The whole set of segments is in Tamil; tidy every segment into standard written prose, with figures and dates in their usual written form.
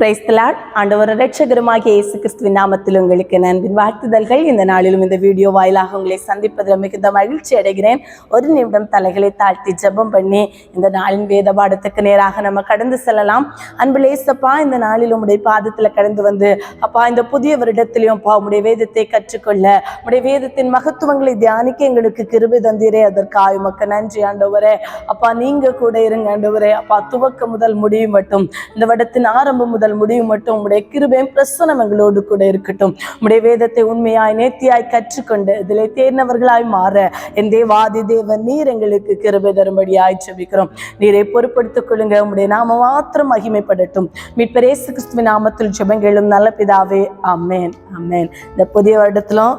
Praise the Lord. ஆண்டவர் இரட்சகருமாகிய இயேசு கிறிஸ்துவின் நாமத்தில் உங்களுக்கு அன்பின் வாழ்த்துதல்கள். இந்த நாளிலும் இந்த வீடியோ வாயிலாக உங்களை சந்திப்பதில் மிகுந்த மகிழ்ச்சி அடைகிறேன். ஒரு நிமிடம் தலைகளை தாழ்த்தி ஜெபம் பண்ணி இந்த நாளின் வேத பாடத்துக்கு நேராக நம்ம கடந்து செல்லலாம். அன்பு ஏசப்பா, இந்த நாளில் உம்முடைய பாதத்தில் கடந்து வந்து அப்பா, இந்த புதிய வருடத்திலையும் அப்பா உம்முடைய வேதத்தை கற்றுக்கொள்ள, உம்முடைய வேதத்தின் மகத்துவங்களை தியானிக்க எங்களுக்கு கிருபை தந்தீரே. அதற்காக உமக்கு நன்றி ஆண்டவரே. அப்பா, நீங்க கூட இருங்க ஆண்டவரே. அப்பா, துவக்க முதல் முடிவு மட்டும், இந்த வருடத்தின் ஆரம்பம் முதல் முடிவு மட்டும் உம்முடைய கிருபையும் பிரசன்னம் எங்களோடு கூட இருக்கட்டும். உம்முடைய வேதத்தை உண்மையாய் நேர்த்தியாய் கற்றுக்கொண்டு இதிலே தேர்ந்தவர்களாய் மாற என் தேவாதி தேவன் நீர் எங்களுக்கு கிருபை தரும்படியாய் ஜெபிக்கிறோம். நீரை பொறுப்படுத்திக் கொள்ளுங்க. உம்முடைய நாம மாத்திரம் மகிமைப்படட்டும். மீட்பர் இயேசு கிறிஸ்துவின் நாமத்தில் ஜெபங்களும் நல்ல பிதாவே, ஆமென் ஆமென். இந்த புதிய வருடத்திலும்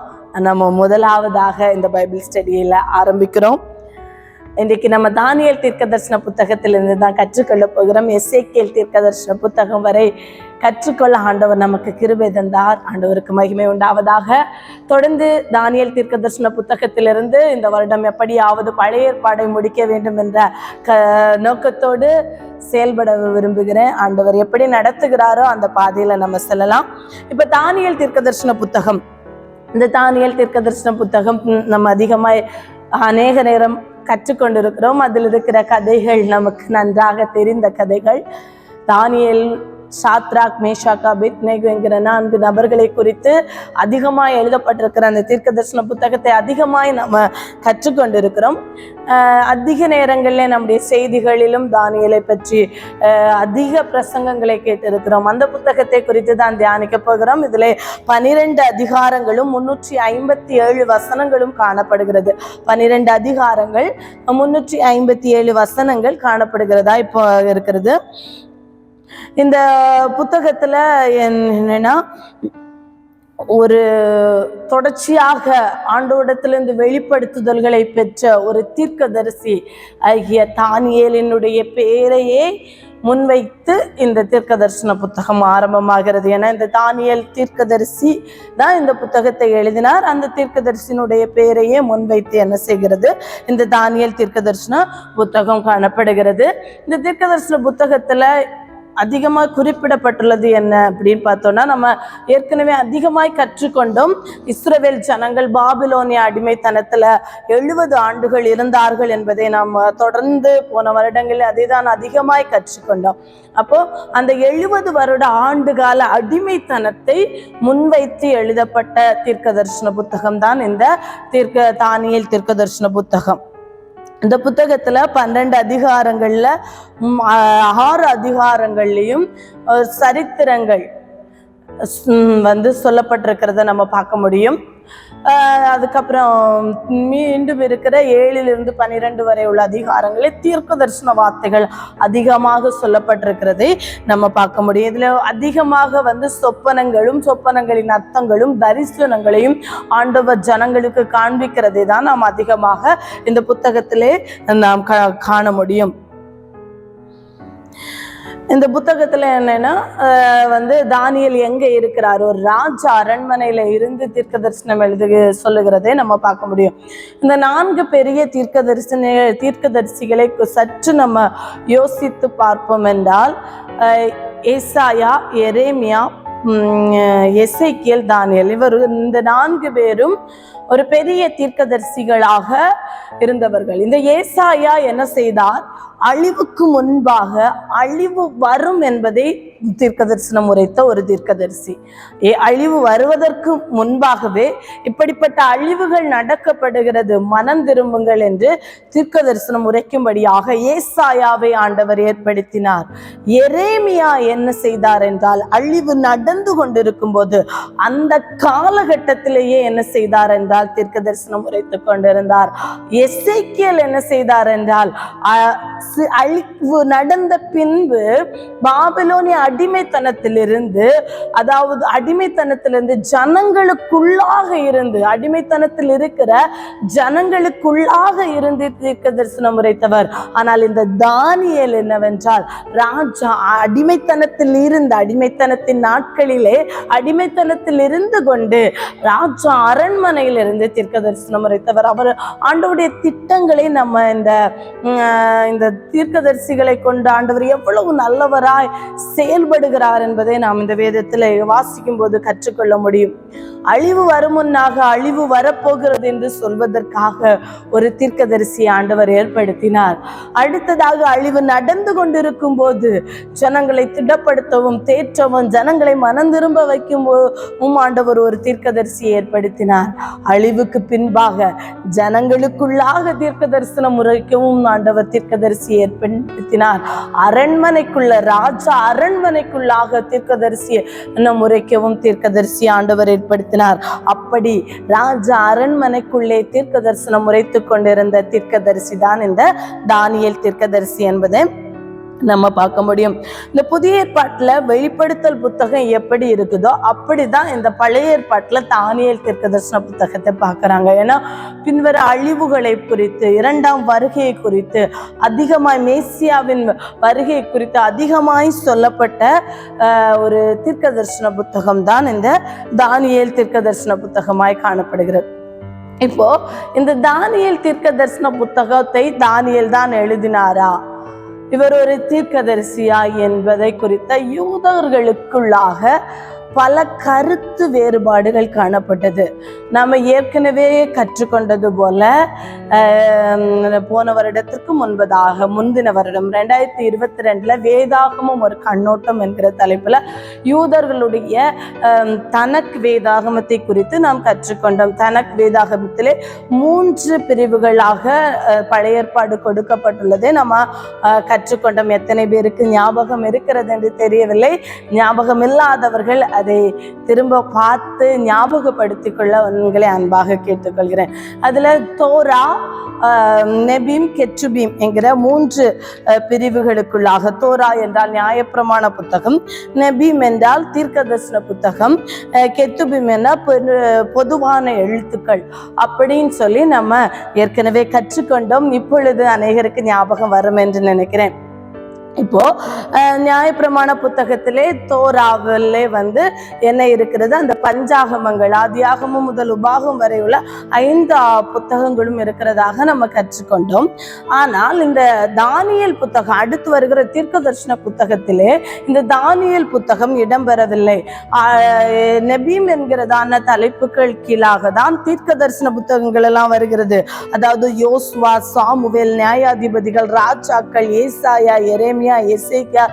நம்ம முதலாவதாக இந்த பைபிள் ஸ்டடியில ஆரம்பிக்கிறோம். இன்றைக்கு நம்ம தானியேல் தீர்க்கதரிசன புத்தகத்திலிருந்து தான் கற்றுக்கொள்ள போகிறோம். எசேக்கியேல் தீர்க்கதரிசன புத்தகம் வரை கற்றுக்கொள்ள ஆண்டவர் நமக்கு கிருபை தந்தார். ஆண்டவருக்கு மகிமை உண்டாவதாக. தொடர்ந்து தானியேல் தீர்க்கதரிசன புத்தகத்திலிருந்து இந்த வருடம் எப்படியாவது பழைய ஏற்பாடை முடிக்க வேண்டும் என்ற நோக்கத்தோடு செயல்பட விரும்புகிறேன். ஆண்டவர் எப்படி நடத்துகிறாரோ அந்த பாதையில நம்ம செல்லலாம். இப்ப தானியேல் தீர்க்கதரிசன புத்தகம், இந்த தானியேல் தீர்க்கதரிசன புத்தகம் நம்ம அதிகமாய் அநேக நேரம் கற்றுக்கொண்டிருக்கிறோம். அதில் இருக்கிற கதைகள் நமக்கு நன்றாக தெரிந்த கதைகள். தானியேல், சாத்ராக், மேஷாக், அபேத்நேகோ என்கிற 4 நபர்களை குறித்து அதிகமாய் எழுதப்பட்டிருக்கிற அந்த தீர்க்கதரிசன புத்தகத்தை அதிகமாய் நம்ம கற்றுக்கொண்டிருக்கிறோம். அதிக நேரங்களில் நம்முடைய செய்திகளிலும் தானியேலை பற்றி அதிக பிரசங்கங்களை கேட்டிருக்கிறோம். அந்த புத்தகத்தை குறித்து தான் தியானிக்க போகிறோம். இதில் 12 அதிகாரங்களும் 357 வசனங்களும் காணப்படுகிறது. 12 அதிகாரங்கள் 357 வசனங்கள் காணப்படுகிறதா இப்போ இருக்கிறது. இந்த புத்தகத்துல என்னன்னா, ஒரு தொடர்ச்சியாக ஆண்டவரிடத்திலிருந்து வெளிப்படுத்துதல்களை பெற்ற ஒரு தீர்க்கதரிசி ஆகிய தானியேலினுடைய பெயரையே முன்வைத்து இந்த தீர்க்கதரிசன புத்தகம் ஆரம்பமாகிறது. ஏன்னா இந்த தானியேல் தீர்க்கதரிசி தான் இந்த புத்தகத்தை எழுதினார். அந்த தீர்க்கதரிசியினுடைய பெயரையே முன்வைத்து என்ன செய்கிறது, இந்த தானியேல் தீர்க்கதரிசன புத்தகம் காணப்படுகிறது. இந்த தீர்க்கதரிசன புத்தகத்துல அதிகமாக குறிப்பிடப்பட்டுள்ளது என்ன அப்படின்னு பார்த்தோம்னா, நம்ம ஏற்கனவே அதிகமாய் கற்றுக்கொண்டோம். இஸ்ரவேல் ஜனங்கள் பாபிலோனிய அடிமைத்தனத்துல 70 ஆண்டுகள் இருந்தார்கள் என்பதை நாம் தொடர்ந்து போன வருடங்களில் அதை தான் அதிகமாய் கற்றுக்கொண்டோம். அப்போ அந்த 70 வருட ஆண்டுகால அடிமைத்தனத்தை முன்வைத்து எழுதப்பட்ட தீர்க்கதரிசன புத்தகம் தான் இந்த தானியேல் தீர்க்கதரிசன புத்தகம். இந்த புத்தகத்துல 12 அதிகாரங்கள்ல 6 அதிகாரங்கள்லையும் சரித்திரங்கள் சொல்லப்பட்டிருக்கிறத நம்ம பார்க்க முடியும். அதுக்கப்புறம் மீண்டும் இருக்கிற 7 - 12 வரை உள்ள அதிகாரங்களில் தீர்க்க தரிசன வார்த்தைகள் அதிகமாக சொல்லப்பட்டிருக்கிறதை நம்ம பார்க்க முடியும். இதுல அதிகமாக சொப்பனங்களின் அர்த்தங்களும் தரிசனங்களையும் ஆண்டவர் ஜனங்களுக்கு காண்பிக்கிறதை தான் நாம் அதிகமாக இந்த புத்தகத்திலே நாம் காண முடியும். இந்த புத்தகத்துல என்னன்னா, தானியேல் எங்க இருக்கிறார், ஒரு ராஜா அரண்மனையில இருந்து தீர்க்கதரிசனம் சொல்லுகிறதை நம்ம பார்க்க முடியும். இந்த 4 பெரிய தீர்க்கதரிசிகளை சற்று நம்ம யோசித்து பார்ப்போம் என்றால், ஏசாயா, எரேமியா, எசேக்கியேல், தானியேல், இந்த 4 பேரும் ஒரு பெரிய தீர்க்கதரிசிகளாக இருந்தவர்கள். இந்த ஏசாயா என்ன செய்தார், அழிவுக்கு முன்பாக அழிவு வரும் என்பதை தீர்க்கதரிசனம் உரைத்த ஒரு தீர்க்கதரிசி. அழிவு வருவதற்கு முன்பாகவே இப்படிப்பட்ட அழிவுகள் நடக்கப்படுகிறது, மனம் திரும்புங்கள் என்று தீர்க்கதரிசனம் உரைக்கும்படியாக ஏசாயாவை ஆண்டவர் ஏற்படுத்தினார். எரேமியா என்ன செய்தார் என்றால், அழிவு நடந்து கொண்டிருக்கும் போது அந்த காலகட்டத்திலேயே என்ன செய்தார் என்றால் தீர்க்கதரிசனம் உரைத்துக் கொண்டிருந்தார். எசேக்கியேல் என்ன செய்தார் என்றால், அழிவு நடந்த பின்பு பாபிலோனிய அடிமைத்தனத்திலிருந்து, அதாவது அடிமைத்தனத்திலிருந்து ஜனங்களுக்குள்ளாக இருந்து, அடிமைத்தனத்தில் இருக்கிற ஜனங்களுக்குள்ளாக இருந்து தீர்க்க தரிசனம் உரைத்தவர். ஆனால் இந்த தானியேல் என்னவென்றால், ராஜா அடிமைத்தனத்தில் இருந்து, அடிமைத்தனத்தின் நாட்களிலே அடிமைத்தனத்தில் இருந்து கொண்டு ராஜா அரண்மனையில் இருந்து தீர்க்க தரிசனம் உரைத்தவர். அவர் ஆண்டவருடைய திட்டங்களை நம்ம இந்த தீர்க்கதரிசிகளை கொண்டு ஆண்டவர் எவ்வளவு நல்லவராய் செயல்படுகிறார் என்பதை நாம் இந்த வேதத்தில் வாசிக்கும் போது கற்றுக்கொள்ள முடியும். அழிவு வரும் முன்னாக அழிவு வரப்போகிறது என்று சொல்வதற்காக ஒரு தீர்க்கதரிசி ஆண்டவர் ஏற்படுத்தினார். அடுத்ததாக அழிவு நடந்து கொண்டிருக்கும் போது ஜனங்களை திடப்படுத்தவும் தேற்றவும் ஜனங்களை மனம் திரும்ப வைக்கும் ஆண்டவர் ஒரு தீர்க்கதரிசியை ஏற்படுத்தினார். அழிவுக்கு பின்பாக ஜனங்களுக்குள்ளாக தீர்க்க தரிசனம் உரைக்கவும் ஆண்டவர் தீர்க்கதரிசியை ஏற்படுத்தினார். அரண்மனைக்குள்ள ராஜா அரண்மனைக்குள்ளாக தீர்க்கதரிசியை உரைக்கவும் தீர்க்கதரிசி ஆண்டவர் ஏற்படுத்தினார். அப்படி ராஜா அரண்மனைக்குள்ளே தீர்க்க தரிசனம் உரைத்துக் கொண்டிருந்த தீர்க்கதரிசி தான் இந்த தானியேல் தீர்க்கதரிசி என்பதை நம்ம பார்க்க முடியும். இந்த புதிய ஏற்பாட்டுல வெளிப்படுத்தல் புத்தகம் எப்படி இருக்குதோ அப்படிதான் இந்த பழைய ஏற்பாட்டுல தானியேல் தீர்க்கதரிசன புத்தகத்தை பார்க்கறாங்க. ஏன்னா பின்வர அழிவுகளை குறித்து, இரண்டாம் வருகையை குறித்து, அதிகமாய் மேசியாவின் வருகை குறித்து அதிகமாய் சொல்லப்பட்ட ஒரு தீர்க்கதரிசன புத்தகம் தான் இந்த தானியேல் தீர்க்கதரிசன புத்தகமாய் காணப்படுகிறது. இப்போ இந்த தானியேல் தீர்க்கதரிசன புத்தகத்தை தானியேல் தான் எழுதினாரா, இவர் ஒரு தீர்க்கதரிசியா என்பதை குறித்த யூதர்களுக்குள்ளாக பல கருத்து வேறுபாடுகள் காணப்பட்டது. நம்ம ஏற்கனவே கற்றுக்கொண்டது போல போன வருடத்திற்கு முந்தின வருடம் 2022 வேதாகமம் ஒரு கண்ணோட்டம் என்கிற தலைப்புல யூதர்களுடைய தனக் வேதாகமத்தை குறித்து நாம் கற்றுக்கொண்டோம். தனக் வேதாகமத்திலே 3 பிரிவுகளாக பழைய ஏற்பாடு கொடுக்கப்பட்டுள்ளதை நம்ம கற்றுக்கொண்டோம். எத்தனை பேருக்கு ஞாபகம் இருக்கிறது என்று தெரியவில்லை. ஞாபகம் இல்லாதவர்கள் அதை திரும்ப பார்த்து ஞாபகப்படுத்திக் கொள்ள உங்களை அன்பாக கேட்டுக்கொள்கிறேன். அதுல தோரா, நெபீம், கெத்துபீம் என்கிற 3 பிரிவுகளுக்குள்ளாக, தோரா என்றால் நியாயப்பிரமாண புத்தகம், நெபீம் என்றால் தீர்க்கதரிசன புத்தகம், கெத்துபீம் என்றால் பொதுவான எழுத்துக்கள் அப்படின்னு சொல்லி நம்ம ஏற்கனவே கற்றுக்கொண்டோம். இப்பொழுது அநேகருக்கு ஞாபகம் வரும் என்று நினைக்கிறேன். இப்போ நியாயப்பிரமாண புத்தகத்திலே தோராவிலே என்ன இருக்கிறது, அந்த பஞ்சாகமங்கள் ஆதியாகமம் முதல் உபாகம் வரை உள்ள 5 புத்தகங்களும் இருக்கிறதாக நம்ம கற்றுக்கொண்டோம். ஆனால் இந்த தானியேல் புத்தகம், அடுத்து வருகிற தீர்க்கதரிசன புத்தகத்திலே இந்த தானியேல் புத்தகம் இடம்பெறவில்லை. நெபீம் என்கிறதான தலைப்புகள் கீழாக தான் தீர்க்கதரிசன புத்தகங்கள் எல்லாம் வருகிறது. அதாவது யோசுவா, சாமுவேல், நியாயாதிபதிகள், ராஜாக்கள், ஏசாயா, எரேமியா, எசேக்கியா,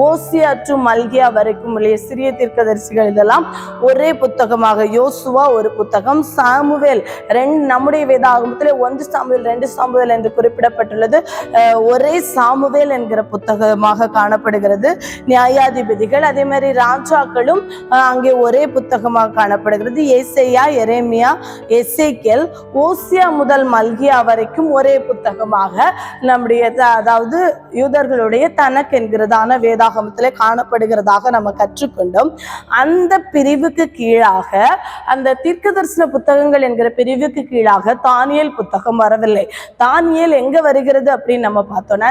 ஓசியா டு மல்கியா வரைக்கும் உள்ள சிறிய தீர்க்கதரிசிகள் இதெல்லாம் ஒரே புத்தகமாக, யோசுவா ஒரு புத்தகம், சாமுவேல் நம்முடைய வேதாகமத்திலே 1 சாமுவேல் 2 சாமுவேல் என்று குறிப்பிடப்பட்டுள்ளது, ஒரே சாமுவேல் என்கிற புத்தகமாக காணப்படுகிறது. நியாயாதிபதிகள் அதே மாதிரி ராஜாக்களும் அங்கே ஒரே புத்தகமாக காணப்படுகிறது. ஏசையா, எரேமியா, எசேக்கியேல், ஓசியா முதல் மல்கியா வரைக்கும் ஒரே புத்தகமாக நம்முடைய அதாவது யூதர்களுடைய தனக் என்கிறதான வேதாகமத்திலே காணப்படுகிறதாக நம்ம கற்றுக்கொண்டோம். அந்த பிரிவுக்கு கீழாக, அந்த தீர்க்கதரிசன புத்தகங்கள் என்கிற பிரிவுக்கு கீழாக தானியேல் புத்தகம் வரவில்லை. தானியேல் எங்க வருகிறது அப்படின்னு நம்ம பார்த்தோம்னா,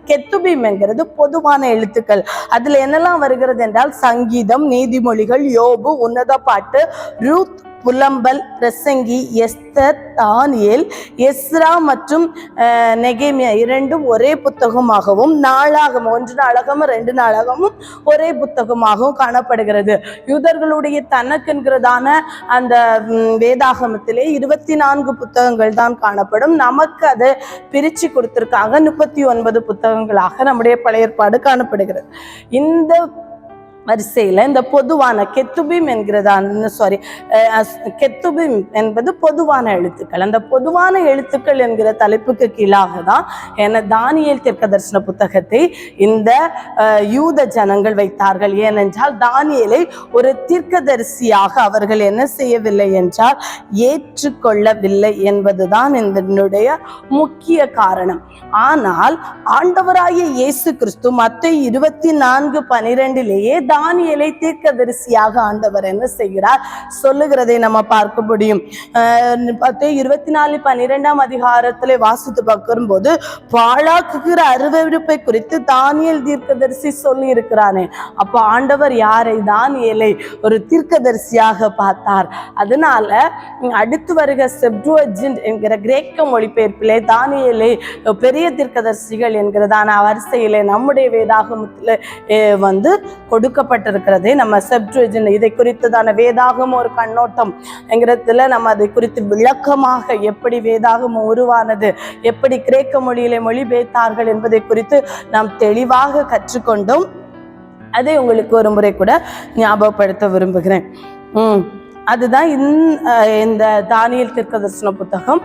கெத்துபீம் என்கிறது பொதுவான எழுத்துக்கள். அதுல என்னெல்லாம் வருகிறது என்றால் சங்கீதம், நீதிமொழிகள், யோபு, உன்னத பாட்டு, ரூத், புலம்பல், பிரசங்கி, எஸ்தர், தானியேல், எஸ்ரா மற்றும் நெகேமியா 2 ஒரே புத்தகமாகவும், நாளாகமும் 1 நாளாகமும் 2 நாளாகமும் ஒரே புத்தகமாகவும் காணப்படுகிறது. யூதர்களுடைய தனக்கு என்கிறதான அந்த வேதாகமத்திலே 24 புத்தகங்கள் தான் காணப்படும். நமக்கு அதை பிரிச்சு கொடுத்திருக்காங்க. 39 புத்தகங்களாக நம்முடைய பழைய ஏற்பாடு காணப்படுகிறது. இந்த வரிசையில் இந்த பொதுவான கெத்துபீம் கெத்துபீம் என்பது பொதுவான எழுத்துக்கள். அந்த பொதுவான எழுத்துக்கள் என்கிற தலைப்புக்கு கீழாக தான் தானியேல் தீர்க்கதரிசன புத்தகத்தை இந்த யூத ஜனங்கள் வைத்தார்கள். ஏனென்றால் தானியேலை ஒரு தீர்க்கதரிசியாக அவர்கள் என்ன செய்யவில்லை என்றால் ஏற்றுக்கொள்ளவில்லை என்பதுதான் இதனுடைய முக்கிய காரணம். ஆனால் ஆண்டவராகிய இயேசு கிறிஸ்து மத்தேயு 24:12 தானியேலை தீர்க்கதரிசியாக ஆண்டவர் என்ன செய்கிறார் சொல்லுகிறதை நம்ம பார்க்க முடியும். 24:12 அதிகாரத்திலே வாசித்து பார்க்கும்போது பாழாக்குகிற அருவருப்பை குறித்து தானியேல் தீர்க்கதரிசி சொல்லி இருக்கிறானே. அப்ப ஆண்டவர் யாரை? தானியேலை ஒரு தீர்க்கதரிசியாக பார்த்தார். அதனால அடுத்து வருகிற செப்டுவஜின்ட் என்கிற கிரேக்க மொழிபெயர்ப்பிலே தானியேலை பெரிய தீர்க்கதரிசிகள் என்கிறதான வரிசையிலே நம்முடைய வேதாகமத்தில் கொடுக்கப்பட்டிருக்கிறதே நம்ம செப்டுவஜின்ட் இதை குறித்ததான வேதாகம ஒரு கண்ணோட்டம் என்கிறதுல நம்ம அதை குறித்து விளக்கமாக எப்படி வேதாகமம் உருவானது, எப்படி கிரேக்க மொழியிலே மொழிபெயர்த்தார்கள் என்பதை குறித்து நாம் தெளிவாக கற்றுக்கொண்டோம். அதை உங்களுக்கு ஒரு முறை கூட ஞாபகப்படுத்த விரும்புகிறேன். அதுதான் இந்த தானியேல் தீர்க்கதரிசன புத்தகம்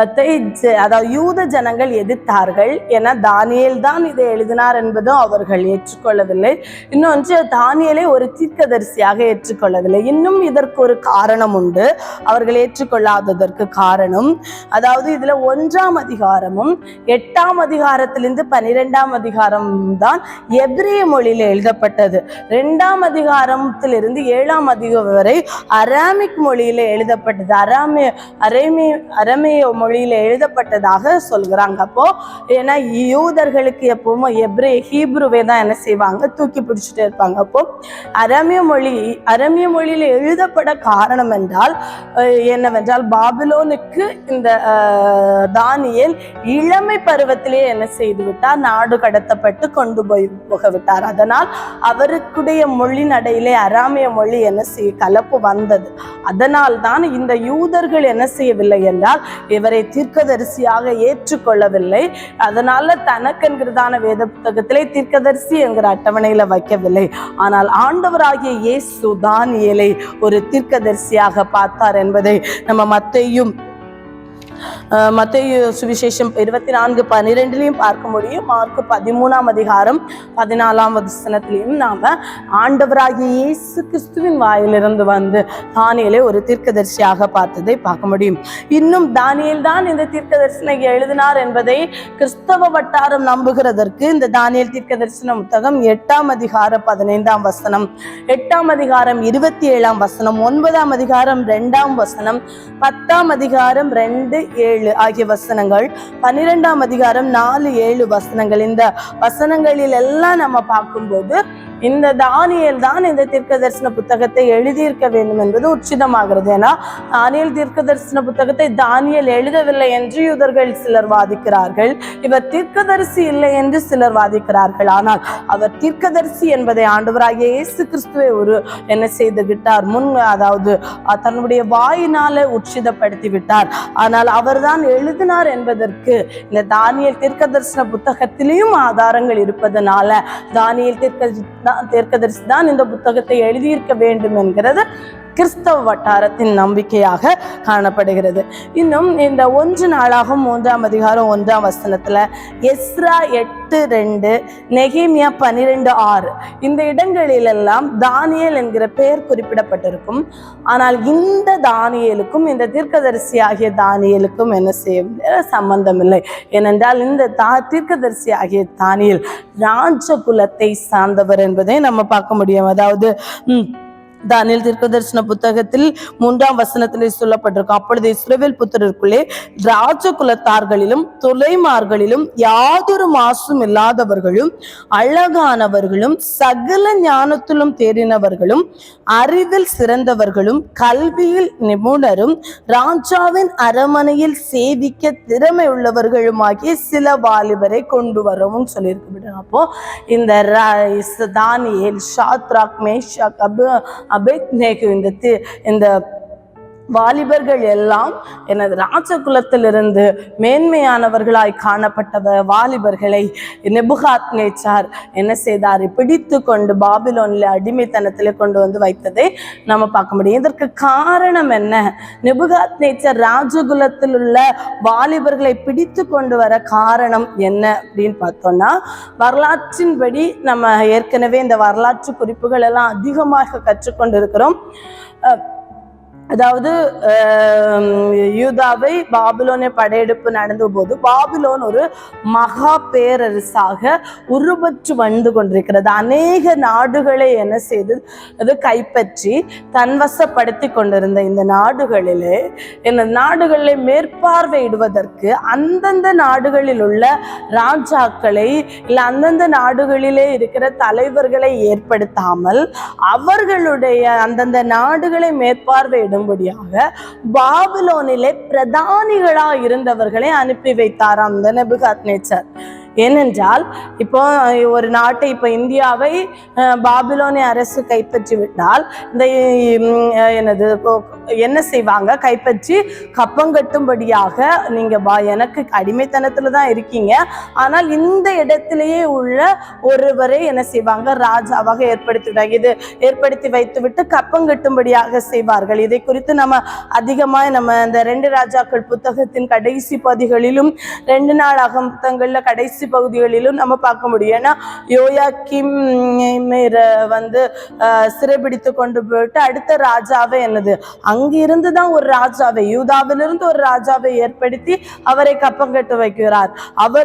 அதாவது யூத ஜனங்கள் எதிர்த்தார்கள். ஏன்னா தானியேல் தான் இதை எழுதினார் என்பதும் அவர்கள் ஏற்றுக்கொள்ளவில்லை. இன்னொன்று, தானியேலை ஒரு தீர்க்கதரிசியாக ஏற்றுக்கொள்ளவில்லை. இன்னும் இதற்கு ஒரு காரணம் உண்டு. அவர்கள் ஏற்றுக்கொள்ளாததற்கு காரணம், அதாவது இதுல 1ஆம் அதிகாரமும் 8ஆம் அதிகாரத்திலிருந்து 12ஆம் அதிகாரம் தான் எபிரேய மொழியில எழுதப்பட்டது. 2ஆம் அதிகாரத்திலிருந்து 7ஆம் அதிகாரம் வரை அராமிக் மொழியில எழுதப்பட்டது, அரேமிய மொழியில எழுதப்பட்டதாக சொல்கிறாங்க. அப்போ ஏன்னா யூதர்களுக்கு எப்பவுமே ஹீப்ருவே தான் என்ன செய்வாங்க, தூக்கி பிடிச்சிட்டே இருப்பாங்க. அப்போ அரேமிய மொழியில எழுதப்பட காரணம் என்றால் என்னவென்றால் பாபிலோனுக்கு இந்த தானியேல் இளமை பருவத்திலேயே என்ன செய்து விட்டார், நாடு கடத்தப்பட்டு கொண்டு போக விட்டார். அதனால் அவருக்குடைய மொழி நடையிலே அராமிய மொழி என்ன கலப்பு வந்தது. அதனால் தான் இந்த யூதர்கள் என்ன செய்யவில்லை என்றால் இவரை தீர்க்கதரிசியாக ஏற்றுக்கொள்ளவில்லை. அதனால தனக்கென்கிறதான வேத புத்தகத்திலே தீர்க்கதரிசி என்கிற அட்டவணையில வைக்கவில்லை. ஆனால் ஆண்டவராகிய இயேசு தானியேலை ஒரு தீர்க்கதரிசியாக பார்த்தார் என்பதை நம்ம மத்தேயு சுவிசேஷம் 24:12 பார்க்க முடியும். மார்க் 13ஆம் அதிகாரம் 14ஆம் வசனத்திலையும் நாம ஆண்டவராகிய இயேசு கிறிஸ்துவின் வாயிலிருந்து தானியேலை ஒரு தீர்க்கதரிசியாக பார்த்ததை பார்க்க முடியும். இன்னும் தானியேல் தான் இந்த தீர்க்கதரிசனை எழுதினார் என்பதை கிறிஸ்தவ வட்டாரம் நம்புகிறதற்கு இந்த தானியேல் தீர்க்கதரிசன புத்தகம் 8ஆம் அதிகாரம் 15ஆம் வசனம், 8ஆம் அதிகாரம் 27ஆம் வசனம், 9ஆம் அதிகாரம் 2ஆம் வசனம், 10ஆம் அதிகாரம் 2:7 ஆகிய வசனங்கள், 12ஆம் அதிகாரம் 4:7 வசனங்கள், இந்த வசனங்களில் எல்லாம் நம்ம பார்க்கும்போது இந்த தானியேல் தான் இந்த தீர்க்கதரிசன புத்தகத்தை எழுதியிருக்க வேண்டும் என்பது உச்சிதமாகிறது. ஏன்னா தானியேல் தீர்க்கதரிசன புத்தகத்தை தானியேல் எழுதவில்லை என்று யூதர்கள் சிலர் வாதிக்கிறார்கள், இவர் தீர்க்கதரிசி இல்லை என்று சிலர் வாதிக்கிறார்கள். ஆனால் அவர் தீர்க்கதரிசி என்பதை ஆண்டவராகிய இயேசு கிறிஸ்துவை என்ன செய்து விட்டார், அதாவது தன்னுடைய வாயினால உச்சிதப்படுத்தி விட்டார். ஆனால் அவர் தான் எழுதினார் என்பதற்கு இந்த தானியேல் தீர்க்கதரிசன புத்தகத்திலேயும் ஆதாரங்கள் இருப்பதனால தானியேல் தீர்க்கதரிசி தான் இந்த புத்தகத்தை எழுதியிருக்க வேண்டும் என்கிறது கிறிஸ்தவ வட்டாரத்தின் நம்பிக்கையாக காணப்படுகிறது. இன்னும் இந்த 1 நாளாகும் 3ஆம் அதிகாரம் 1ஆம் வசனத்துல, எஸ்ரா 8:2, நெகேமியா 12:6 இந்த இடங்களிலெல்லாம் தானியேல் என்கிற பெயர் குறிப்பிடப்பட்டிருக்கும். ஆனால் இந்த தானியேலுக்கும் இந்த தீர்க்கதரிசி ஆகிய தானியேலுக்கும் என்ன செய்ய சம்பந்தம் இல்லை. ஏனென்றால் இந்த தீர்க்கதரிசி ஆகிய தானியேல் ராஜ குலத்தை சார்ந்தவர் என்பதை நம்ம பார்க்க முடியும். அதாவது தானியேல் தீர்க்கதரிசன புத்தகத்தில் 3ஆம் வசனத்திலே சொல்லப்பட்டிருக்கும், அப்பொழுது இஸ்ரவேல் புத்திரருக்குள்ளே ராஜகுலத்தார்களிலும் தொலைமார்களிலும் யாதொரு மாசும் இல்லாதவர்களும் அழகானவர்களும் சகல ஞானத்திலும் தேறினவர்களும் அறிவில் சிறந்தவர்களும் கல்வியில் நிபுணரும் ராஜாவின் அரமனையில் சேவிக்க திறமை உள்ளவர்களுமாகிய சில வாலிபரை கொண்டு வரவும் சொல்லியிருக்க. அப்போ இந்த தானியேல், ஷாத்ராக், மேஷாக், அபேத்நேகோ இந்த வாலிபர்கள் எல்லாம் எனது ராஜகுலத்திலிருந்து மேன்மையானவர்களாய் காணப்பட்ட வாலிபர்களை நெபுகாத்நேச்சார் என்ன செய்தார், பிடித்து கொண்டு பாபிலோனில் அடிமைத்தனத்திலே கொண்டு வைத்ததை நம்ம பார்க்க முடியும். இதற்கு காரணம் என்ன? நெபுகாத்நேச்சார் ராஜகுலத்தில் உள்ள வாலிபர்களை பிடித்து கொண்டு வர காரணம் என்ன அப்படின்னு பார்த்தோம்னா, வரலாற்றின்படி நம்ம ஏற்கனவே இந்த வரலாற்று குறிப்புகள் எல்லாம் அதிகமாக கற்றுக்கொண்டிருக்கிறோம். அதாவது யூதாவை பாபிலோனிய படையெடுப்பு நடந்த போது பாபிலோன் ஒரு மகா பேரரசாக உருவற்று வந்து கொண்டிருக்கிறது. அநேக நாடுகளை என்ன செய்து அது கைப்பற்றி தன்வசப்படுத்தி கொண்டிருந்த இந்த நாடுகளிலே மேற்பார்வையிடுவதற்கு அந்தந்த நாடுகளில் உள்ள ராஜாக்களை இல்லை அந்தந்த நாடுகளிலே இருக்கிற தலைவர்களை ஏற்படுத்தாமல் அவர்களுடைய அந்தந்த நாடுகளை மேற்பார்வையிடும்படியாக பாபிலோனிலே பிரதானிகளா இருந்தவர்களை அனுப்பி வைத்தாராம் இந்த நேபுகாத்நேச்சர். ஏனென்றால் இப்போ ஒரு நாட்டை இப்போ இந்தியாவை பாபிலோனிய அரசு கைப்பற்றி விட்டால் இந்த என்ன செய்வாங்க, கைப்பற்றி கப்பங்கட்டும்படியாக நீங்க எனக்கு அடிமைத்தனத்துல தான் இருக்கீங்க, ஆனால் இந்த இடத்திலேயே உள்ள ஒருவரை என்ன செய்வாங்க, ராஜாவாக ஏற்படுத்தி வைத்து விட்டு கப்பங்கட்டும்படியாக செய்வார்கள். இதை குறித்து நம்ம அதிகமாக நம்ம இந்த 2 ராஜாக்கள் புத்தகத்தின் கடைசி பகுதிகளிலும் 2 நாளாகம புத்தகங்கள்ல கடைசி பகுதிகளிலும் நம்ம பார்க்க முடியும். ஏன்னா யோயாக்கீம் சிறைபிடித்து கொண்டு போயிட்டு அடுத்த ராஜாவை அங்கிருந்துதான் ஒரு ராஜாவை, யூதாவிலிருந்து ஒரு ராஜாவை ஏற்படுத்தி அவரை கப்பம் கட்டு வைக்கிறார்.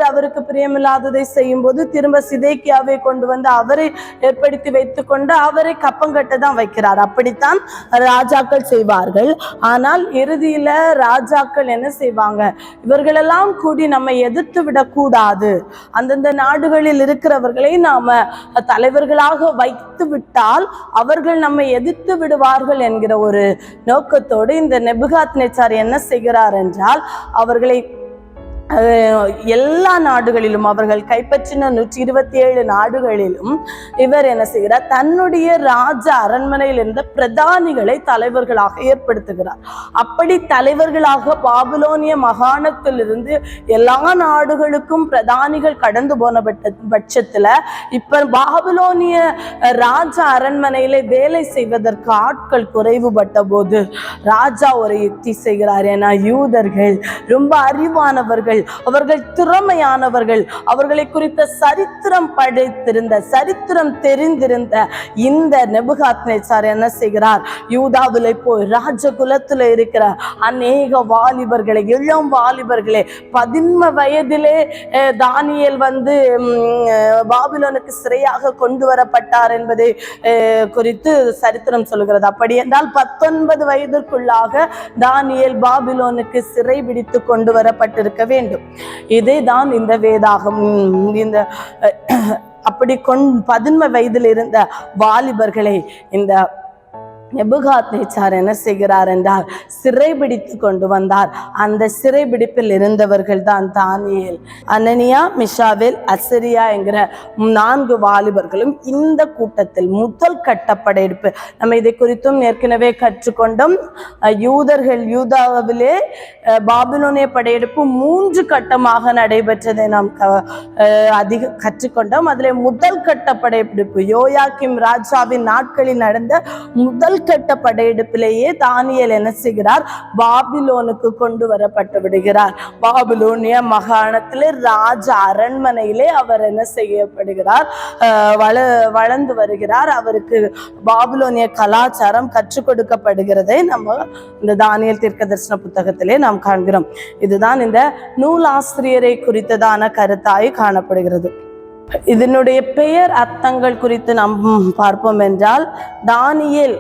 அவருக்கு பிரியமில்லாததை செய்யும் போது திரும்ப சிதேக்கியாவை கொண்டு வந்து அவரை ஏற்படுத்தி வைத்துக் கொண்டு அவரை கப்பம் கட்ட தான் வைக்கிறார். அப்படித்தான் ராஜாக்கள் செய்வார்கள். ஆனால் இறுதியில ராஜாக்கள் என்ன செய்வாங்க, இவர்களெல்லாம் கூடி நம்ம எதிர்த்து விடக்கூடாது, அந்தந்த நாடுகளில் இருக்கிறவர்களை நாம தலைவர்களாக வைத்து விட்டால் அவர்கள் நம்மை எதிர்த்து விடுவார்கள் என்கிற ஒரு நோக்கத்தோடு இந்த நேபுகாத்நேச்சார் என்ன செய்கிறார் என்றால் அவர்களை எல்லா நாடுகளிலும் அவர்கள் கைப்பற்றின 127 நாடுகளிலும் இவர் என்ன செய்கிறார், தன்னுடைய ராஜ அரண்மனையில் இருந்த பிரதானிகளை தலைவர்களாக ஏற்படுத்துகிறார். அப்படி தலைவர்களாக பாபிலோனிய மாகாணத்திலிருந்து எல்லா நாடுகளுக்கும் பிரதானிகள் கடந்து போன பட்சத்துல இப்ப பாபிலோனிய ராஜ அரண்மனையில வேலை செய்வதற்கு ஆட்கள் குறைவுபட்ட போது ராஜா ஒரு யுக்தி செய்கிறார். ஏன்னா யூதர்கள் ரொம்ப அறிவானவர்கள், அவர்கள் திறமையானவர்கள், அவர்களை குறித்த சரித்திரம் தெரிந்திருந்த இந்த நேபுகாத்நேச்சார் என்ன செய்கிறார், யூதாவிலே போய் ராஜகுலத்தில் இருக்கிற அநேக வாலிபர்களை, இளம் வாலிபர்களை 15 வயதிலே தானியேல் பாபிலோனுக்கு சிறையாக கொண்டு வரப்பட்டார் என்பதை குறித்து சரித்திரம் சொல்கிறது. அப்படி என்றால் 19 வயதிற்குள்ளாக தானியேல் பாபிலோனுக்கு சிறை பிடித்து கொண்டு வரப்பட்டிருக்க வேண்டும். இதே தான் இந்த வேதாகம். இந்த அப்படி 15 வயதில் இருந்த வாலிபர்களை இந்த நேபுகாத்நேச்சார் என்ன செய்கிறார் என்றால் சிறைபிடித்து கொண்டு வந்தார். அந்த சிறைபிடிப்பில் இருந்தவர்கள் தான் தானியேல், அனனியா, மிஷாவேல், அசரியா என்கிற 4 வாலிபர்களும் இந்த கூட்டத்தில் முதல் கட்ட படையெடுப்பு. நம்ம இதை குறித்தும் ஏற்கனவே கற்றுக்கொண்டோம். யூதாவிலே பாபிலோனிய படையெடுப்பு 3 கட்டமாக நடைபெற்றதை நாம் கற்றுக்கொண்டோம். அதில் முதல் கட்ட படையெடுப்பு யோயாக்கீம் ராஜாவின் நாட்களில் நடந்த முதல் கட்ட படையெடுப்பிலேயே தானியேல் என்ன செய்கிறார், பாபிலோனுக்கு கொண்டு வரப்பட்டு விடுகிறார். பாபிலோனிய மாகாணத்திலே ராஜ அரண்மனையிலே அவர் என்ன செய்யப்படுகிறார், வளர்ந்து வருகிறார். அவருக்கு பாபிலோனிய கலாச்சாரம் கற்றுக் கொடுக்கப்படுகிறதை நம்ம இந்த தானியேல் தீர்க்கதரிசன புத்தகத்திலே நாம் காண்கிறோம். இதுதான் இந்த நூலாசிரியரை குறித்ததான கருத்தாய் காணப்படுகிறது. இதனுடைய பெயர் அர்த்தங்கள் குறித்து நாம் பார்ப்போம் என்றால், தானியேல்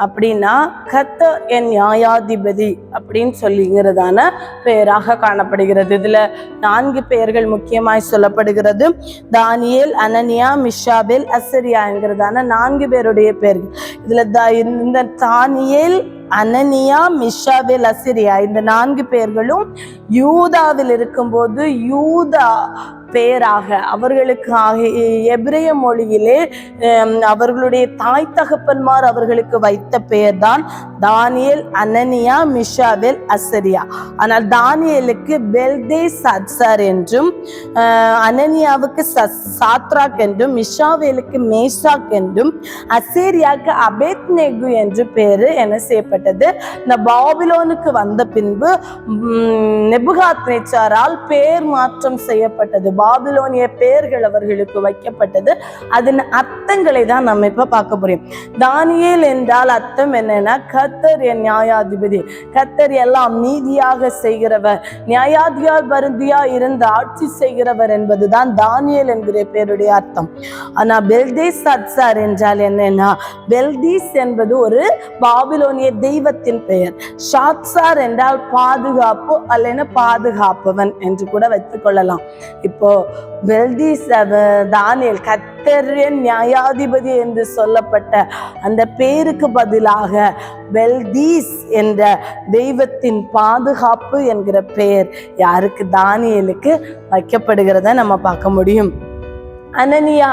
அப்படின்னா கர்த்தர் என் நியாயாதிபதி அப்படின்னு சொல்லிங்கிறதான பெயராக காணப்படுகிறது. இதுல 4 பெயர்கள் முக்கியமாய் சொல்லப்படுகிறது. தானியேல், அனனியா, மிஷாவேல், அசரியா என்கிறதான 4 பேருடைய பெயர்கள். இதுல இந்த தானியேல், அனனியா, மிஷாவேல், அசரியா இந்த 4 பேர்களும் யூதாவில் இருக்கும்போது யூதா பெயராக அவர்களுக்கு எபிரேய மொழியிலே அவர்களுடைய தாய் தகப்பன்மார் அவர்களுக்கு வைத்த பெயர் தான் தானியேல், அனனியா, மிஷாவேல், அசரியா. ஆனால் தானியேலுக்கு பெல்தேசாத்சார் என்றும், அனனியாவுக்கு சாத்ராக் என்றும், மிஷாவேலுக்கு மேஷாக் என்றும், அசேரியாவுக்கு அபேத்நேகு என்று பெயரு என்ன செய்யப்பட்டது. இந்த பாபிலோனுக்கு வந்த பின்பு நேபுகாத்நேச்சாரால் பெயர் மாற்றம் செய்யப்பட்டது. பாபிலோனிய பெயர்கள் அவர்களுக்கு வைக்கப்பட்டது. அதன் அர்த்தங்களை தான் நம்ம இப்ப பார்க்க போறோம். தானியேல் என்றால் அர்த்தம் என்னன்னா, கர்த்தர் என் நியாயாதிபதி, கர்த்தர் எல்லாம் நீதியாக செய்கிறவர், நியாயாதிபதியா இருந்து ஆட்சி செய்கிறவர் என்பதுதான் தானியேல் என்கிற பேருடைய அர்த்தம். ஆனா பெல்தேசாத்சார் என்றால் என்னன்னா, பெல்தீஸ் என்பது ஒரு பாபிலோனிய தெய்வத்தின் பெயர். ஷாத்சார் என்றால் பாதுகாப்பு அல்லது பாதுகாப்பவன் என்று கூட வைத்துக் கொள்ளலாம். இப்போ பெல்தீஸ் தானியேல் கர்த்தரின் நியாயாதிபதி என்று சொல்லப்பட்ட அந்த பேருக்கு பதிலாக பெல்தீஸ் என்ற தெய்வத்தின் பாதுகாப்பு என்கிற பெயர் யாருக்கு? தானியேலுக்கு வைக்கப்படுகிறத நம்ம பார்க்க முடியும். அனனியா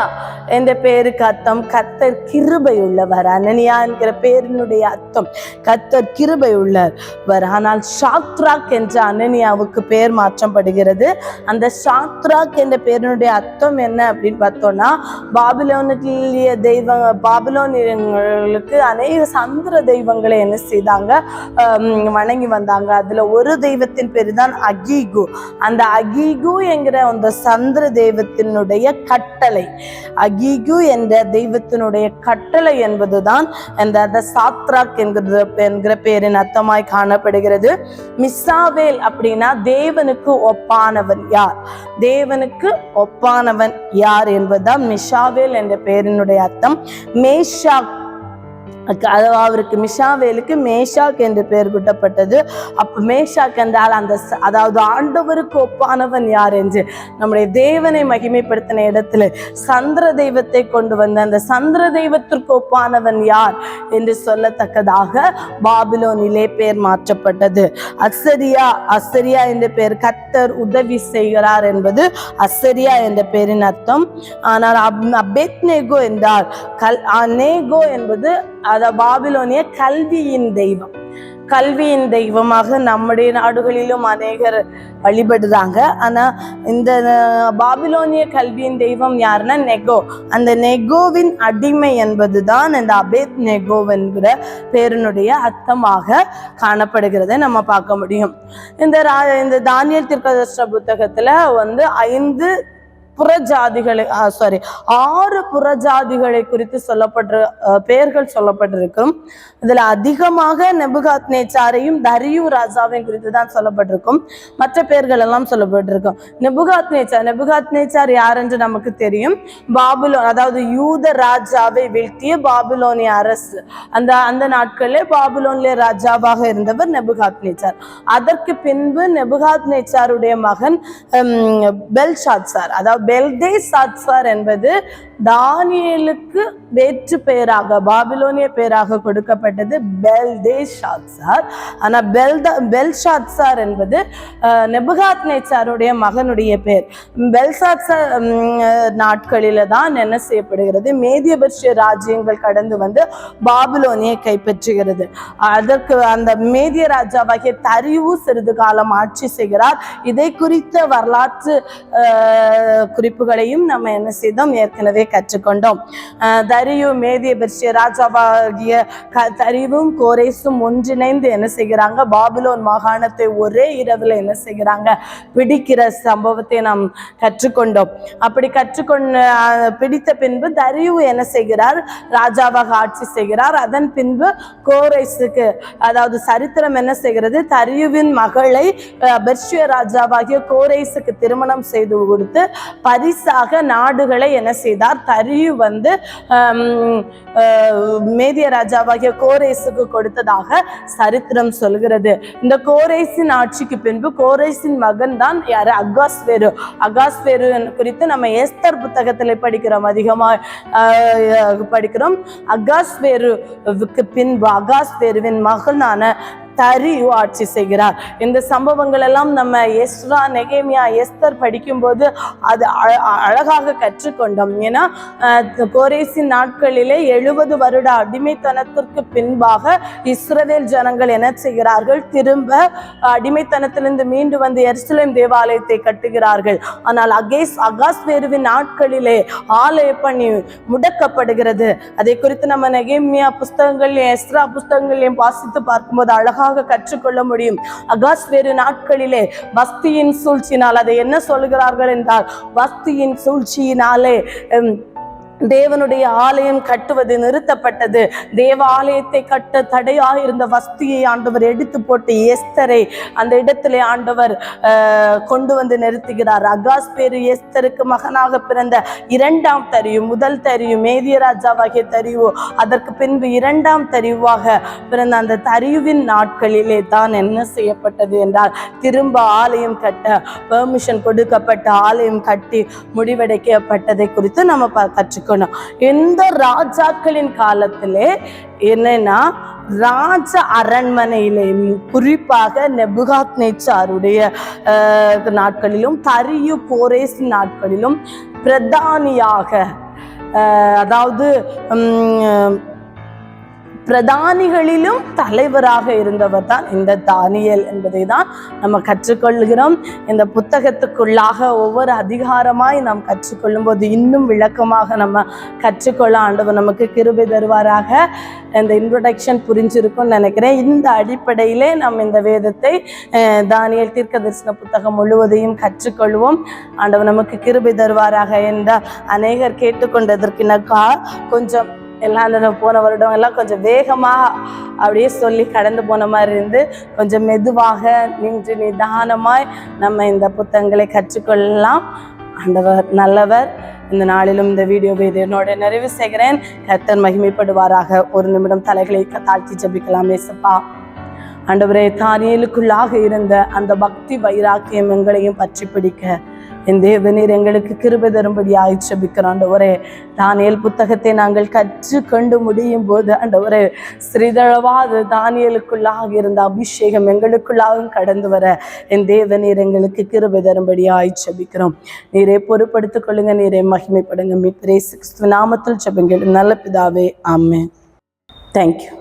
என்ற பெயருக்கு அர்த்தம் கர்த்தர் கிருபை உள்ளவர். அனனியா என்கிற பெயரினுடைய அர்த்தம் கர்த்தர் கிருபை உள்ளவர். ஆனால் ஷாத்ராக் என்ற அனனியாவுக்கு பெயர் மாற்றப்படுகிறது. அந்த ஷாத்ராக் என்ற பெயரினுடைய அர்த்தம் என்ன அப்படின்னு பார்த்தோம்னா, பாபிலோனிய பாபிலோனியர்களுக்கு அநேக சந்திர தெய்வங்களை என்ன செய்தாங்க? வணங்கி வந்தாங்க. அதுல ஒரு தெய்வத்தின் பேரு தான் அகீகு. அந்த அகீகு என்கிற அந்த சந்திர தெய்வத்தினுடைய கட்டளை, அகீகு என்ற தெய்வத்தினுடைய கட்டளை என்பதுதான் அந்த சாத்ராக் என்கிற பெயரின் அர்த்தமாய் காணப்படுகிறது. மிசாவேல் அப்படின்னா தேவனுக்கு ஒப்பானவன் யார், தேவனுக்கு ஒப்பானவன் யார் என்பதுதான் மிஷாவேல் என்ற பெயரினுடைய அர்த்தம். மேஷாக், அவருக்கு மிஷாவேலுக்கு மேஷாக் என்று பெயர் சூட்டப்பட்டது. அப்ப மேஷாக் என்றால் அதாவது ஆண்டவருக்கு ஒப்பானவன் யார் என்று நம்முடைய தேவனை மகிமைப்படுத்தின இடத்துல சந்திர தெய்வத்தை கொண்டு வந்த அந்த சந்திர தெய்வத்திற்கு ஒப்பானவன் யார் என்று சொல்லத்தக்கதாக பாபிலோனிலே பெயர் மாற்றப்பட்டது. அசரியா என்ற பெயர் கர்த்தர் உதவி செய்கிறார் என்பது அசரியா என்ற பெயரின் அர்த்தம். ஆனால் அபேத்நேகோ என்றால் நேகோ என்பது பாபிலோனிய கல்வியின் தெய்வம். கல்வியின் தெய்வமாக நம்முடைய நாடுகளிலும் அநேகர் வழிபடுறாங்க. ஆனா இந்த பாபிலோனிய கல்வியின் தெய்வம் யாருன்னா நெகோ. அந்த நெகோவின் அடிமை என்பதுதான் இந்த அபேத் நெகோ என்கிற பேரினுடைய அர்த்தமாக காணப்படுகிறதை நம்ம பார்க்க முடியும். இந்த தானியேல் தீர்க்கதரிசன புத்தகத்துல 6 புறஜாதிகளை குறித்து பெயர்கள் சொல்லப்பட்டிருக்கும். இதுல அதிகமாக நெபுகாத்நேச்சாரையும் தரியு ராஜாவையும் குறித்து தான் சொல்லப்பட்டிருக்கும். மற்ற பெயர்கள் எல்லாம் சொல்லப்பட்டிருக்கும். நெபுகாத்நேச்சார் யார் என்று நமக்கு தெரியும். பாபிலோன், அதாவது யூத ராஜாவை வீழ்த்திய பாபிலோனிய அரசு. அந்த நாட்களிலே பாபிலோனிய ராஜாவாக இருந்தவர் நெபுகாத்நேச்சார். அதற்கு பின்பு நெபுகாத்நேச்சாருடைய மகன் பெல்ஷாத்சார், அதாவது பெல்தேசாத்சார் என்பது தானியேலுக்கு வேற்று பெயராக பாபிலோனிய பெயராக கொடுக்கப்பட்டது பெல்தேசாத்சார். ஆனா பெல்ஷாத்சார் என்பது நெபுகாத்நேச்சாருடைய மகனுடைய பெயர். பெல்ஷாத்சார் நாட்களில தான் என்ன செய்யப்படுகிறது? மேதிய பெர்ஷிய ராஜ்யங்கள் கடந்து வந்து பாபிலோனியை கைப்பற்றுகிறது. அதற்கு அந்த மேதிய ராஜாவாகிய தரியு சிறிது காலம் ஆட்சி செய்கிறார். இதை குறித்த வரலாற்று குறிப்புகளையும் நம்ம என்ன செய்தோம்? ஏற்கனவே கற்றுக்கொண்டோம். தரியு மேதிய பெர்ஷிய ராஜாவாகிய தரியும் கோரேசும் ஒன்றிணைந்து என்ன செய்கிறாங்க? பாபிலோன் மாகாணத்தை ஒரே இரவுல என்ன செய்கிறாங்க? பிடிக்கிற சம்பவத்தை நாம் கற்றுக்கொண்டோம். அப்படி பிடித்த பின்பு தரியு என்ன செய்கிறார்? ராஜாவாக ஆட்சி செய்கிறார். அதன் பின்பு கோரேசுக்கு, அதாவது சரித்திரம் என்ன செய்கிறது? தரியுவின் மகளை பெர்ஷிய ராஜாவாகிய கோரேசுக்கு திருமணம் செய்து கொடுத்து பரிசாக நாடுகளை என்ன செய்தார்? தரியு மேதிய ராஜாவாகிய கோரேசுக்கு கொடுத்ததாக சரித்திரம் சொல்கிறது. இந்த கோரேசின் ஆட்சிக்கு பின்பு கோரேசின் மகன் தான் யாரு? அகாஸ்வேரு. அகாஸ்வேரு குறித்து நம்ம எஸ்தர் புத்தகத்தில் படிக்கிறோம், அதிகமாக படிக்கிறோம். அகாஸ்வேருவுக்கு பின்பு அகாஸ்வேருவின் மகனான தரியு ஆட்சி செய்கிறார். இந்த சம்பவங்கள் எல்லாம் நம்ம எஸ்ரா, நெகேமியா, எஸ்தர் படிக்கும்போது அது அழகாக கற்றுக்கொண்டோம். ஏன்னா கோரேசின் நாட்களிலே 70 வருட அடிமைத்தனத்திற்கு பின்பாக இஸ்ரவேல் ஜனங்கள் என்ன செய்கிறார்கள்? திரும்ப அடிமைத்தனத்திலிருந்து மீண்டு வந்து எருசலேம் தேவாலயத்தை கட்டுகிறார்கள். ஆனால் அகாஸ்வேருவின் நாட்களிலே ஆலய பணி முடக்கப்படுகிறது. அதை குறித்து நம்ம நெகேமியா புஸ்தகங்களையும் எஸ்ரா புஸ்தகங்களையும் வாசித்து பார்க்கும்போது அழகாக அழகாக கற்றுக்கொள்ள முடியும். அகாஸ்வேரு நாட்களிலே வஸ்தியின் சூழ்ச்சியினால், அதை என்ன சொல்கிறார்கள் என்றால், வஸ்தியின் சூழ்ச்சியினாலே தேவனுடைய ஆலயம் கட்டுவது நிறுத்தப்பட்டது. தேவ ஆலயத்தை கட்ட தடையாக இருந்த வஸ்தியை ஆண்டவர் எடுத்து போட்டு எஸ்தரை அந்த இடத்திலே ஆண்டவர் கொண்டு வந்து நிறுத்துகிறார். அகாஸ்வேரு எஸ்தருக்கு மகனாக பிறந்த இரண்டாம் தரிவு, முதல் தரிவு மேதிய ராஜாவாகிய தரிவு, அதற்கு பின்பு இரண்டாம் தரிவாக பிறந்த அந்த தரிவின் நாட்களிலே தான் என்ன செய்யப்பட்டது என்றால், திரும்ப ஆலயம் கட்ட பெர்மிஷன் கொடுக்கப்பட்ட, ஆலயம் கட்டி முடிவடைக்கப்பட்டதை குறித்து நம்ம கற்றுக்கொள்ளணும். எந்த ராஜாக்களின் காலத்திலே என்னன்னா, ராஜ அரண்மனையிலே, குறிப்பாக நெபுகாத்நேச்சாருடைய நாட்களிலும் தரியு கோரேஸ் நாட்களிலும் பிரதானியாக, அதாவது பிரதானிகளிலும் தலைவராக இருந்தவர் தான் இந்த தானியேல் என்பதை தான் நம்ம கற்றுக்கொள்கிறோம். இந்த புத்தகத்துக்குள்ளாக ஒவ்வொரு அதிகாரமாய் நாம் கற்றுக்கொள்ளும் போது இன்னும் விளக்கமாக நம்ம கற்றுக்கொள்ள ஆண்டவர் நமக்கு கிருபை தருவாராக. இந்த இன்ட்ரோடக்ஷன் புரிஞ்சிருக்கும்னு நினைக்கிறேன். இந்த அடிப்படையிலே நம்ம இந்த வேதத்தை, தானியேல் தீர்க்கதரிசன புத்தகம் முழுவதையும் கற்றுக்கொள்வோம். ஆண்டவர் நமக்கு கிருபை தருவாராக. என்றால் அநேகர் கேட்டுக்கொண்டதற்கினக்கா கொஞ்சம் எல்லாம் போன வருடம் எல்லாம் கொஞ்சம் வேகமாக அப்படியே சொல்லி கடந்து போன மாதிரி இருந்து, கொஞ்சம் மெதுவாக நின்று நிதானமாய் நம்ம இந்த புத்தகங்களை கற்றுக்கொள்ளலாம். ஆண்டவர் நல்லவர். இந்த நாளிலும் இந்த வீடியோவை இதனோட நிறைவு செய்கிறேன். கர்த்தர் மகிமைப்படுவாராக. ஒரு நிமிடம் தலைகளை தாழ்த்தி ஜெபிக்கலாம். ஏசப்பா ஆண்டவரே, தானியேலுக்குள்ளாக இருந்த அந்த பக்தி வைராக்கியம் எங்களையும் பற்றி பிடிக்க என் தேவனீர் எங்களுக்கு கிருபை தரும்படியாய் ஜெபிக்கிறோம். ஆண்டவரே, தானியேல் புத்தகத்தை நாங்கள் கற்றுக்கொண்டு முடியும் போது ஆண்டவரே, சிறிதளவாது தானியேலுக்குள்ளாக இருந்த அபிஷேகம் எங்களுக்குள்ளாகவும் கடந்து வர என் தேவனீர் எங்களுக்கு கிருபை தரும்படியாய் ஜெபிக்கிறோம். நீரே பொறுப்படுத்திக் கொள்ளுங்க, நீரே மகிமைப்படுங்க. மீட்பரே இயேசு கிறிஸ்துவின் நாமத்தில் ஜெபங்கள் நல்ல பிதாவே, ஆமென். தேங்க்யூ.